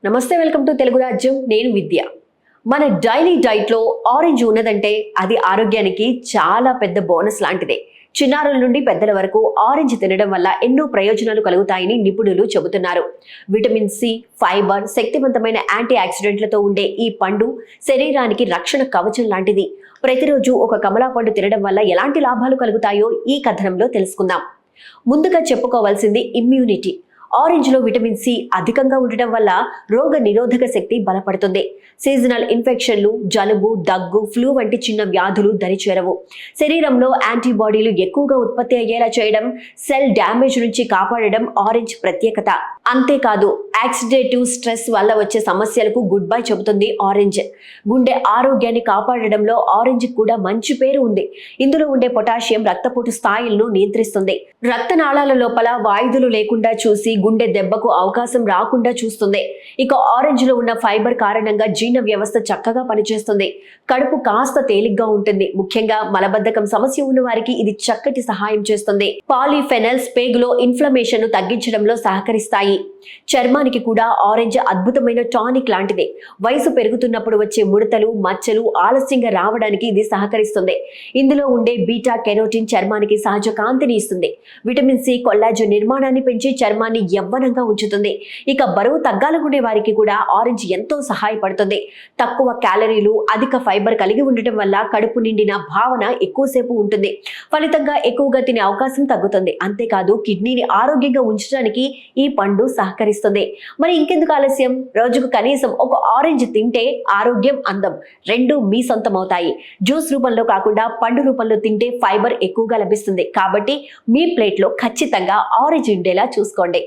నమస్తే, welcome to Telugu రాజ్యం. నేను విద్య. మన డైలీ డైట్లో ఆరెంజ్ ఉన్నదంటే అది ఆరోగ్యానికి చాలా పెద్ద బోనస్ లాంటిదే. చిన్నారుల నుండి పెద్దల వరకు ఆరెంజ్ తినడం వల్ల ఎన్నో ప్రయోజనాలు కలుగుతాయని నిపుణులు చెబుతున్నారు. విటమిన్ సి, ఫైబర్, శక్తివంతమైన యాంటీ ఆక్సిడెంట్లతో ఉండే ఈ పండు శరీరానికి రక్షణ కవచం లాంటిది. ప్రతిరోజు ఒక కమలా పండు తినడం వల్ల ఎలాంటి లాభాలు కలుగుతాయో ఈ కథనంలో తెలుసుకుందాం. ముందుగా చెప్పుకోవాల్సింది ఇమ్యూనిటీ. ఆరెంజ్ లో విటమిన్ సి అధికంగా ఉండటం వల్ల రోగ నిరోధక శక్తి బలపడుతుంది. సీజనల్ ఇన్ఫెక్షన్లు, జలుబు, దగ్గు, ఫ్లూ వంటి చిన్న వ్యాధులు దరిచేరవు. శరీరంలో యాంటీబాడీలు ఎక్కువగా ఉత్పత్తి అయ్యేలా చేయడం, సెల్ డ్యామేజ్ నుంచి కాపాడడం ఆరెంజ్ ప్రత్యేకత. అంతేకాదు, ఆక్సిడేటివ్ స్ట్రెస్ వల్ల వచ్చే సమస్యలకు గుడ్ బై చెబుతుంది ఆరెంజ్. గుండె ఆరోగ్యాన్ని కాపాడడంలో ఆరెంజ్ కూడా మంచి పేరు ఉంది. ఇందులో ఉండే పొటాషియం రక్తపోటు స్థాయిలను నియంత్రిస్తుంది. రక్తనాళాల లోపల వాయువులు లేకుండా చూసి గుండె దెబ్బకు అవకాశం రాకుండా చూస్తుంది. ఇక ఆరెంజ్ లో ఉన్న ఫైబర్ కారణంగా జీర్ణ వ్యవస్థ చక్కగా పనిచేస్తుంది. కడుపు కాస్త తేలిగ్గా ఉంటుంది. ముఖ్యంగా మలబద్ధకం సమస్య ఉన్న వారికి ఇది చక్కటి సహాయం చేస్తుంది. పాలిఫెనల్స్ పేగులో ఇన్ఫ్లమేషన్ ను తగ్గించడంలో సహకరిస్తాయి. చర్మానికి కూడా ఆరెంజ్ అద్భుతమైన టానిక్ లాంటిదే. వయసు పెరుగుతున్నప్పుడు వచ్చే ముడతలు, మచ్చలు ఆలస్యంగా రావడానికి ఇది సహకరిస్తుంది. ఇందులో ఉండే బీటా కెరోటిన్ చర్మానికి సహజ కాంతిని ఇస్తుంది. విటమిన్ సి కొల్లాజెన్ నిర్మాణాన్ని పెంచి చర్మాన్ని యవ్వనంగా ఉంచుతుంది. ఇక బరువు తగ్గాలనుకునే వారికి కూడా ఆరెంజ్ ఎంతో సహాయపడుతుంది. తక్కువ క్యాలరీలు, అధిక ఫైబర్ కలిగి ఉండటం వల్ల కడుపు నిండిన భావన ఎక్కువసేపు ఉంటుంది. ఫలితంగా ఎక్కువగా తినే అవకాశం తగ్గుతుంది. అంతేకాదు, కిడ్నీని ఆరోగ్యంగా ఉంచడానికి ఈ పండు సహకరిస్తుంది. మరి ఇంకెందుకు ఆలస్యం? రోజుకు కనీసం ఒక ఆరెంజ్ తింటే ఆరోగ్యం, అందం రెండు మీ సొంతమవుతాయి. జ్యూస్ రూపంలో కాకుండా పండు రూపంలో తింటే ఫైబర్ ఎక్కువగా లభిస్తుంది. కాబట్టి మీ ప్లేట్లో ఖచ్చితంగా ఆరెంజ్ ఉండేలా చూసుకోండి.